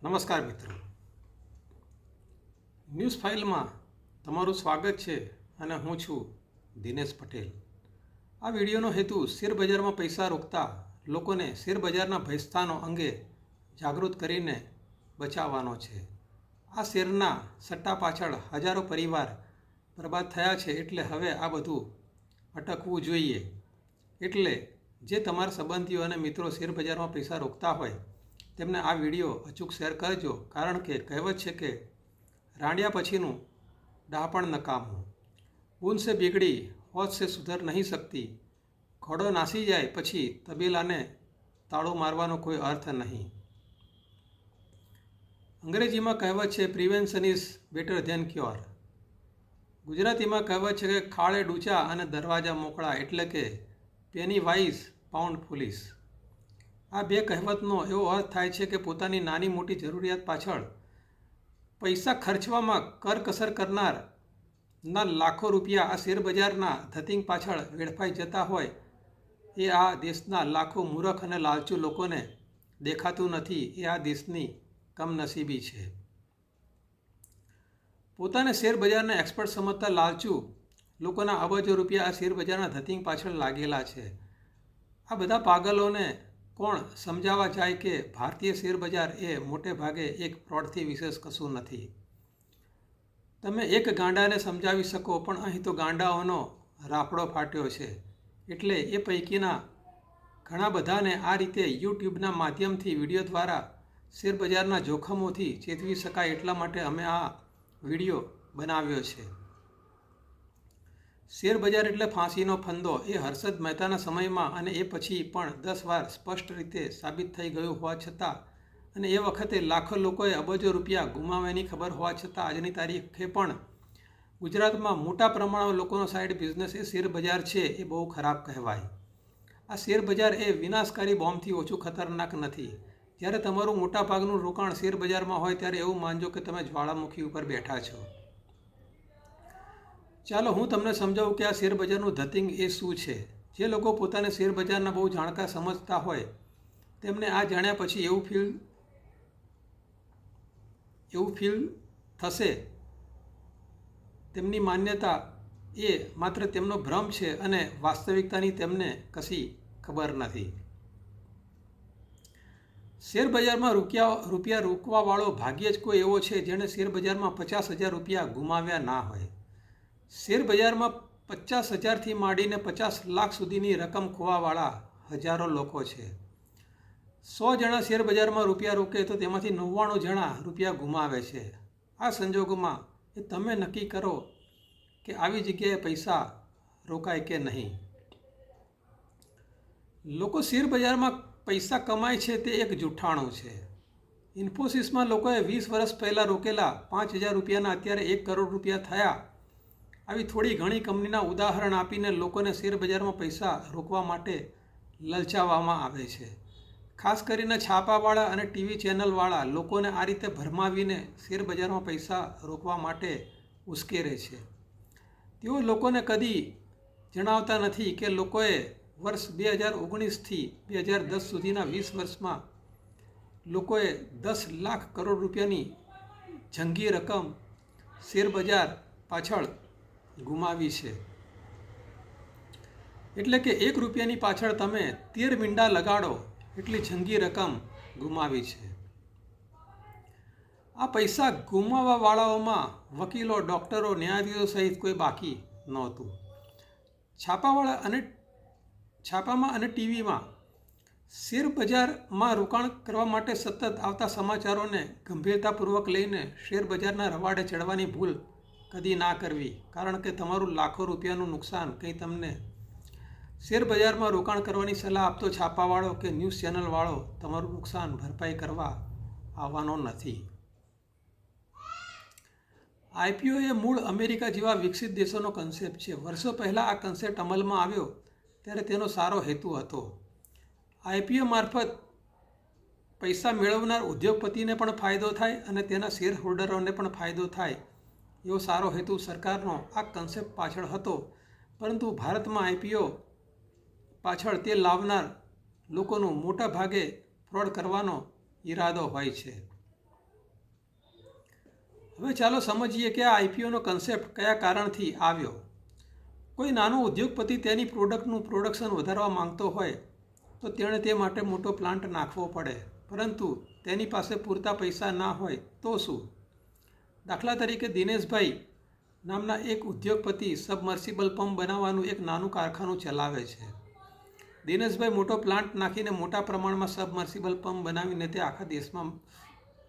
નમસ્કાર મિત્રો, ન્યૂઝ ફાઇલમાં તમારું સ્વાગત છે અને હું છું દિનેશ પટેલ. આ વિડીયોનો હેતુ શેરબજારમાં પૈસા રોકતા લોકોને શેરબજારના ભયસ્થાનો અંગે જાગૃત કરીને બચાવવાનો છે. આ શેરના સટ્ટા પાછળ હજારો પરિવાર બરબાદ થયા છે, એટલે હવે આ બધું અટકવું જોઈએ. એટલે જે તમારા સંબંધીઓ અને મિત્રો શેરબજારમાં પૈસા રોકતા હોય તેમને આ વિડીયો અચૂક શેર કરજો, કારણ કે કહેવત છે કે રાંડ્યા પછીનું ડહાપણ નકામું. ઊન સે બિગડી હોશ સે સુધર નહીં શકતી. ઘોડો નાસી જાય પછી તબેલાને તાળું મારવાનો કોઈ અર્થ નહીં. અંગ્રેજીમાં કહેવત છે prevention is better than cure. ગુજરાતીમાં કહેવત છે કે ખાડે ડૂચા અને દરવાજા મોકળા, એટલે કે પેની વાઇઝ પાઉન્ડ ફુલિશ. આ બે કહેવતનો એવો અર્થ થાય છે કે પોતાની નાની મોટી જરૂરિયાત પાછળ પૈસા ખર્ચવામાં કરકસર કરનાર ના લાખો રૂપિયા આ શેરબજારના ધતિંગ પાછળ વેડફાઈ જતા હોય એ આ દેશના લાખો મૂર્ખ અને લાલચુ લોકોને દેખાતું નથી. એ આ દેશની કમનસીબી છે. પોતાને શેરબજારના એક્સપર્ટ સમજતા લાલચુ લોકોના અબજો રૂપિયા આ શેરબજારના ધતિંગ પાછળ લાગેલા છે. આ બધા પાગલોને કોણ સમજાવવા જાય કે ભારતીય શેરબજાર એ મોટે ભાગે એક ફ્રોડથી વિશેષ કશું નથી. તમે એક ગાંડાને સમજાવી શકો, પણ અહીં તો ગાંડાઓનો રાફડો ફાટ્યો છે. એટલે એ પૈકીના ઘણા બધાને આ રીતે યુટ્યુબના માધ્યમથી વિડીયો દ્વારા શેરબજારના જોખમોથી ચેતવી શકાય, એટલા માટે અમે આ વિડીયો બનાવ્યો છે. શેરબજાર એટલે ફાંસીનો ફંદો એ હર્ષદ મહેતાના સમયમાં અને એ પછી પણ 10 વાર સ્પષ્ટ રીતે સાબિત થઈ ગયું હોવા છતાં, અને એ વખતે લાખો લોકોએ અબજો રૂપિયા ગુમાવ્યાની ખબર હોવા છતાં આજની તારીખે પણ ગુજરાતમાં મોટા પ્રમાણમાં લોકોનો સાઇડ બિઝનેસ એ શેરબજાર છે, એ બહુ ખરાબ કહેવાય. આ શેરબજાર એ વિનાશકારી બોમ્બથી ઓછું ખતરનાક નથી. જ્યારે તમારું મોટાભાગનું રોકાણ શેરબજારમાં હોય ત્યારે એવું માનજો કે તમે જ્વાળામુખી ઉપર બેઠા છો. ચાલો હું તમને સમજાવું કે આ શેરબજારનું ધતિંગ એ શું છે. જે લોકો પોતાને શેરબજારના બહુ જાણકાર સમજતા હોય તેમને આ જાણ્યા પછી એવું ફીલ થશે તેમની માન્યતા એ માત્ર તેમનો ભ્રમ છે અને વાસ્તવિકતાની તેમને કશી ખબર નથી. શેરબજારમાં રૂપિયા રોકવાવાળો ભાગ્યે જ કોઈ એવો છે જેણે શેરબજારમાં 50,000 રૂપિયા ગુમાવ્યા ના હોય. શેરબજારમાં 50,000થી માંડીને 50 લાખ સુધીની રકમ ખોવાવાળા હજારો લોકો છે. 100 જણા શેરબજારમાં રૂપિયા રોકે તો તેમાંથી 99 જણા રૂપિયા ગુમાવે છે. આ સંજોગોમાં એ તમે નક્કી કરો કે આવી જગ્યાએ પૈસા રોકાય કે નહીં. લોકો શેરબજારમાં પૈસા કમાય છે તે એક જુઠ્ઠાણું છે. ઇન્ફોસિસમાં લોકોએ 20 વર્ષ પહેલાં રોકેલા 5,000 રૂપિયાના અત્યારે 1 કરોડ રૂપિયા થયા. આવી થોડી ઘણી કંપનીના ઉદાહરણ આપીને લોકોને શેરબજારમાં પૈસા રોકવા માટે લલચાવવામાં આવે છે. ખાસ કરીને છાપાવાળા અને ટીવી ચેનલવાળા લોકોને આ રીતે ભરમાવીને શેરબજારમાં પૈસા રોકવા માટે ઉશ્કેરે છે. તેઓ લોકોને કદી જણાવતા નથી કે લોકોએ વર્ષ 2019થી 2010 સુધીના 20 વર્ષમાં લોકોએ 10 લાખ કરોડ રૂપિયાની જંગી રકમ શેરબજાર પાછળ ગુમાવી છે. એટલે કે 1 રૂપિયાની પાછળ તમે 13 મીંડા લગાડો એટલી જંગી રકમ ગુમાવી છે. આ પૈસા ગુમાવવાવાળાઓમાં વકીલો, ડૉક્ટરો, ન્યાયાધીશો સહિત કોઈ બાકી નહોતું. છાપામાં અને ટીવીમાં શેરબજારમાં રોકાણ કરવા માટે સતત આવતા સમાચારોને ગંભીરતાપૂર્વક લઈને શેરબજારના રવાડે ચડવાની ભૂલ કદી ના કરવી, કારણ કે તમારું લાખો રૂપિયાનું નુકસાન કંઈ તમને શેરબજારમાં રોકાણ કરવાની સલાહ આપતો છાપાવાળો કે ન્યૂઝ ચેનલવાળો તમારું નુકસાન ભરપાઈ કરવા આવવાનો નથી. આઈપીઓ એ મૂળ અમેરિકા જેવા વિકસિત દેશોનો કન્સેપ્ટ છે. વર્ષો પહેલાં આ કન્સેપ્ટ અમલમાં આવ્યો ત્યારે તેનો સારો હેતુ હતો. આઈપીઓ મારફત પૈસા મેળવનાર ઉદ્યોગપતિને પણ ફાયદો થાય અને તેના શેર હોલ્ડરોને પણ ફાયદો થાય એવો સારો હેતુ સરકારનો આ કન્સેપ્ટ પાછળ હતો. પરંતુ ભારતમાં આઈપીઓ પાછળ તે લાવનાર લોકોનું મોટા ભાગે ફ્રોડ કરવાનો ઈરાદો હોય છે. હવે ચાલો સમજીએ કે આ આઈપીઓનો કન્સેપ્ટ કયા કારણથી આવ્યો. કોઈ નાનો ઉદ્યોગપતિ તેની પ્રોડક્ટનું પ્રોડક્શન વધારવા માંગતો હોય તો તેણે તે માટે મોટો પ્લાન્ટ નાખવો પડે, પરંતુ તેની પાસે પૂરતા પૈસા ના હોય તો શું? દાખલા તરીકે દિનેશભાઈ નામના એક ઉદ્યોગપતિ સબમર્સિબલ પંપ બનાવવાનું એક નાનું કારખાનું ચલાવે છે. દિનેશભાઈ મોટો પ્લાન્ટ નાખીને મોટા પ્રમાણમાં સબમર્સિબલ પંપ બનાવીને તે આખા દેશમાં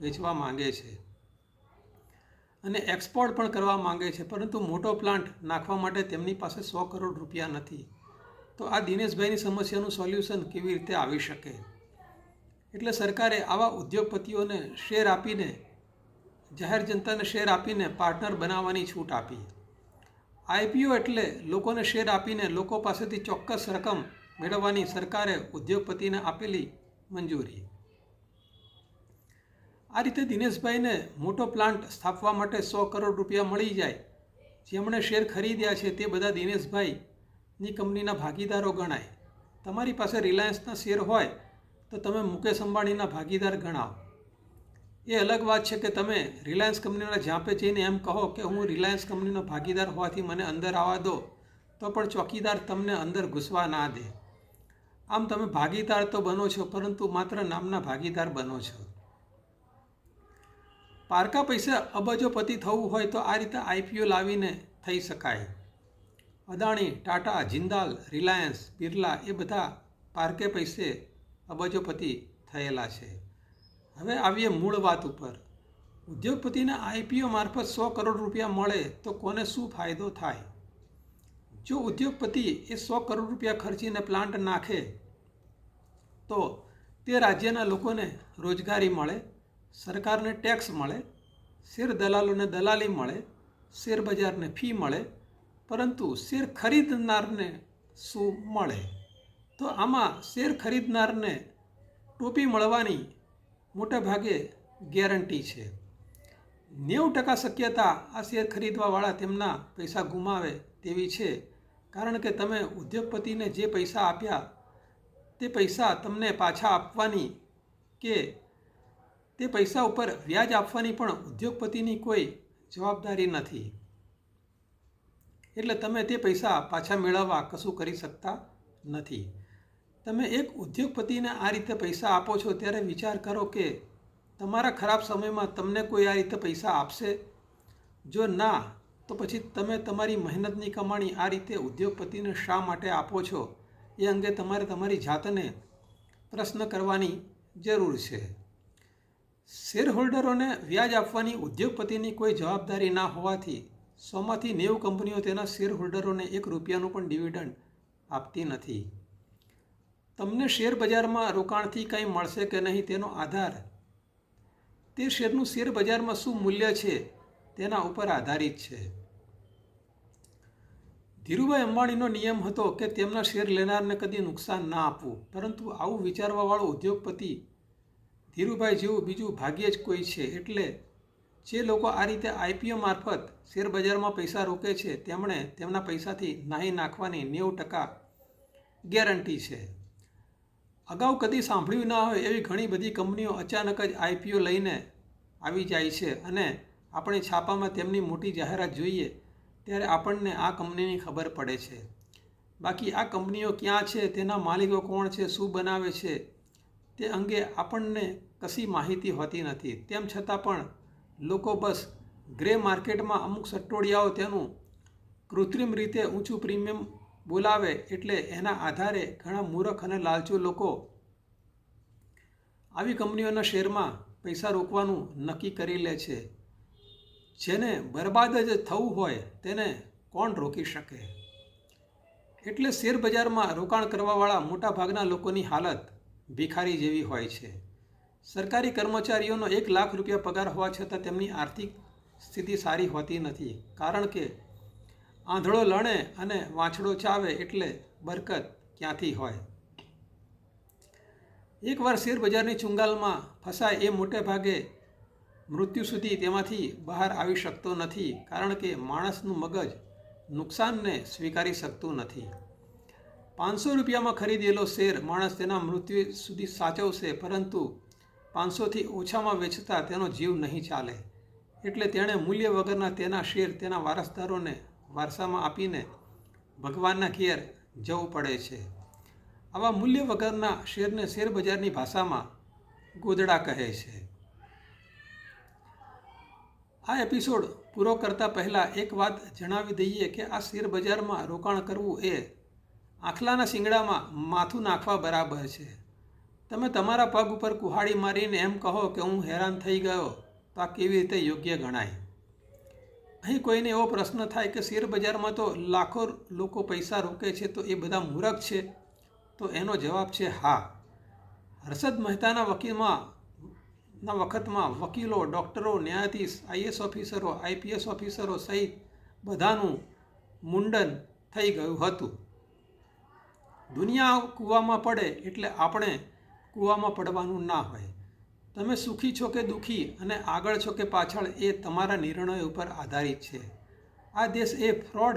વેચવા માંગે છે અને એક્સપોર્ટ પણ કરવા માંગે છે, પરંતુ મોટો પ્લાન્ટ નાખવા માટે તેમની પાસે 100 કરોડ રૂપિયા નથી. તો આ દિનેશભાઈની સમસ્યાનું સોલ્યુશન કેવી રીતે આવી શકે? એટલે સરકારે આવા ઉદ્યોગપતિઓને શેર આપીને, જાહેર જનતાને શેર આપીને પાર્ટનર બનાવવાની છૂટ આપી. આઈપીઓ એટલે લોકોને શેર આપીને લોકો પાસેથી ચોક્કસ રકમ મેળવવાની સરકારે ઉદ્યોગપતિને આપેલી મંજૂરી. આ રીતે દિનેશભાઈને મોટો પ્લાન્ટ સ્થાપવા માટે 100 કરોડ રૂપિયા મળી જાય. જેમણે શેર ખરીદ્યા છે તે બધા દિનેશભાઈની કંપનીના ભાગીદારો ગણાય. તમારી પાસે રિલાયન્સના શેર હોય તો તમે મુકેશ અંબાણીના ભાગીદાર ગણાવો. એ અલગ વાત છે કે તમે રિલાયન્સ કંપનીના ઝાંપે જઈને એમ કહો કે હું રિલાયન્સ કંપનીનો ભાગીદાર હોવાથી મને અંદર આવવા દો, તો પણ ચોકીદાર તમને અંદર ઘૂસવા ના દે. આમ તમે ભાગીદાર તો બનો છો, પરંતુ માત્ર નામના ભાગીદાર બનો છો. પારકા પૈસે અબજોપતિ થવું હોય તો આ રીતે આઈપીઓ લાવીને થઈ શકાય. અદાણી, ટાટા, જિંદાલ, રિલાયન્સ, બિરલા એ બધા પારકે પૈસે અબજોપતિ થયેલા છે. હવે આવીએ મૂળ વાત ઉપર. ઉદ્યોગપતિને આઈપીઓ મારફત 100 કરોડ રૂપિયા મળે તો કોને શું ફાયદો થાય? જો ઉદ્યોગપતિ એ 100 કરોડ રૂપિયા ખર્ચીને પ્લાન્ટ નાખે તો તે રાજ્યના લોકોને રોજગારી મળે, સરકારને ટેક્સ મળે, શેર દલાલોને દલાલી મળે, શેર બજારને ફી મળે, પરંતુ શેર ખરીદનારને શું મળે? તો આમાં શેર ખરીદનારને ટોપી મળવાની મોટા ભાગે ગેરંટી છે. 90% શક્યતા આ શેર ખરીદવાવાળા તેમના પૈસા ગુમાવે તેવી છે, કારણ કે તમે ઉદ્યોગપતિને જે પૈસા આપ્યા તે પૈસા તમને પાછા આપવાની કે તે પૈસા ઉપર વ્યાજ આપવાની પણ ઉદ્યોગપતિની કોઈ જવાબદારી નથી. એટલે તમે તે પૈસા પાછા મેળવવા કશું કરી શકતા નથી. તમે એક ઉદ્યોગપતિને આ રીતે પૈસા આપો છો ત્યારે વિચાર કરો કે તમારા ખરાબ સમયમાં તમને કોઈ આ રીતે પૈસા આપશે? જો ના, તો પછી તમે તમારી મહેનતની કમાણી આ રીતે ઉદ્યોગપતિને શા માટે આપો છો એ અંગે તમારે તમારી જાતને પ્રશ્ન કરવાની જરૂર છે. શેરહોલ્ડરોને વ્યાજ આપવાની ઉદ્યોગપતિની કોઈ જવાબદારી ના હોવાથી 100માંથી 90 કંપનીઓ તેના શેરહોલ્ડરોને 1 રૂપિયાનું પણ ડિવિડન્ડ આપતી નથી. તમને શેર બજારમાં રોકાણથી કંઈ મળશે કે નહીં તેનો આધાર તે શેરનું શેર બજારમાં શું મૂલ્ય છે તેના ઉપર આધારિત છે. ધીરુભાઈ અંબાણીનો નિયમ હતો કે તેમના શેર લેનારને કદી નુકસાન ના આપવું, પરંતુ આવું વિચારવાવાળો ઉદ્યોગપતિ ધીરુભાઈ જેવું બીજું ભાગ્યે જ કોઈ છે. એટલે જે લોકો આ રીતે આઈપીઓ મારફત શેર બજારમાં પૈસા રોકે છે તેમણે તેમના પૈસાથી નાહી નાખવાની 90% ગેરંટી છે. અગાઉ કદી સાંભળ્યું ના હોય એવી ઘણી બધી કંપનીઓ અચાનક જ આઈપીઓ લઈને આવી જાય છે અને આપણે છાપામાં તેમની મોટી જાહેરાત જોઈએ ત્યારે આપણને આ કંપનીની ખબર પડે છે. બાકી આ કંપનીઓ ક્યાં છે, તેના માલિકો કોણ છે, શું બનાવે છે તે અંગે આપણને કશી માહિતી હોતી નથી. તેમ છતાં પણ લોકો બસ ગ્રે માર્કેટમાં અમુક સટ્ટોડિયાઓ તેનું કૃત્રિમ રીતે ઊંચું પ્રીમિયમ બોલાવે એટલે એના આધારે ઘણા મૂર્ખ અને લાલચુ લોકો આવી કંપનીઓના શેરમાં પૈસા રોકવાનું નક્કી કરી લે છે. જેને બરબાદ જ થવું હોય તેને કોણ રોકી શકે? એટલે શેર બજારમાં રોકાણ કરવાવાળા મોટાભાગના લોકોની હાલત ભિખારી જેવી હોય છે. સરકારી કર્મચારીઓનો 1 લાખ રૂપિયા પગાર હોવા છતાં તેમની આર્થિક સ્થિતિ સારી હોતી નથી, કારણ કે આંધળો લણે અને વાંછડો ચાવે એટલે બરકત ક્યાંથી હોય? એકવાર શેર બજારની ચુંગાલમાં ફસાય એ મોટે ભાગે મૃત્યુ સુધી તેમાંથી બહાર આવી શકતો નથી, કારણ કે માણસનું મગજ નુકસાનને સ્વીકારી શકતું નથી. 500 રૂપિયામાં ખરીદેલો શેર માણસ તેના મૃત્યુ સુધી સાચવશે, પરંતુ 500થી ઓછામાં વેચતા તેનો જીવ નહીં ચાલે. એટલે તેણે મૂલ્ય વગરના તેના શેર તેના વારસદારોને વારસામાં આપીને ભગવાનના ઘેર જવું પડે છે. આવા મૂલ્ય વગરના શેરને શેરબજારની ભાષામાં ગોદડા કહે છે. આ એપિસોડ પૂરો કરતાં પહેલાં એક વાત જણાવી દઈએ કે આ શેરબજારમાં રોકાણ કરવું એ આખલાના શિંગડામાં માથું નાખવા બરાબર છે. તમે તમારા પગ ઉપર કુહાડી મારીને એમ કહો કે હું હેરાન થઈ ગયો, તો આ કેવી રીતે યોગ્ય ગણાય? અહીં કોઈને એવો પ્રશ્ન થાય કે શેરબજારમાં તો લાખો લોકો પૈસા રોકે છે, તો એ બધા મૂરખ છે? તો એનો જવાબ છે હા. હર્ષદ મહેતાના વખતમાં વકીલો, ડૉક્ટરો, ન્યાયાધીશ, આઈએસ ઓફિસરો, આઈપીએસ ઓફિસરો સહિત બધાનું મુંડન થઈ ગયું હતું. દુનિયા કૂવામાં પડે એટલે આપણે કૂવામાં પડવાનું ના હોય. તમે સુખી છો કે દુઃખી અને આગળ છો કે પાછળ એ તમારા નિર્ણયો ઉપર આધારિત છે. આ દેશ એ ફ્રોડ,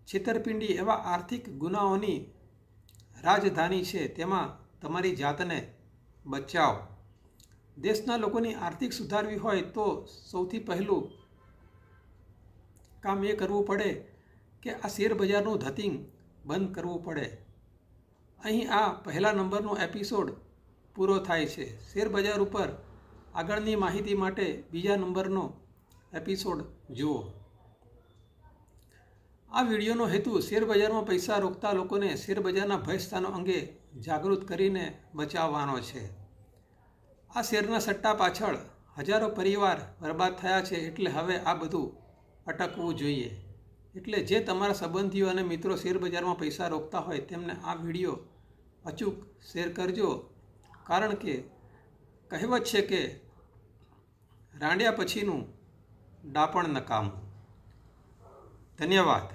છેતરપિંડી એવા આર્થિક ગુનાઓની રાજધાની છે. તેમાં તમારી જાતને બચાવો. દેશના લોકોની આર્થિક સુધારવી હોય તો સૌથી પહેલું કામ એ કરવું પડે કે આ શેરબજારનું ધતિંગ બંધ કરવું પડે. અહીં આ પહેલા નંબરનો એપિસોડ પૂરો થાય છે. શેરબજાર ઉપર આગળની માહિતી માટે બીજા નંબરનો એપિસોડ જુઓ. આ વિડીયોનો હેતુ શેરબજારમાં પૈસા રોકતા લોકોને શેરબજારના ભયસ્થાનો અંગે જાગૃત કરીને બચાવવાનો છે. આ શેરના સટ્ટા પાછળ હજારો પરિવાર બરબાદ થયા છે, એટલે હવે આ બધું અટકવું જોઈએ. એટલે જે તમારા સંબંધીઓ અને મિત્રો શેરબજારમાં પૈસા રોકતા હોય તેમને આ વિડીયો અચૂક શેર કરજો. કારણ કે કહેવત છે કે રાંડ્યા પછીનું ડાપણ નકામું. ધન્યવાદ.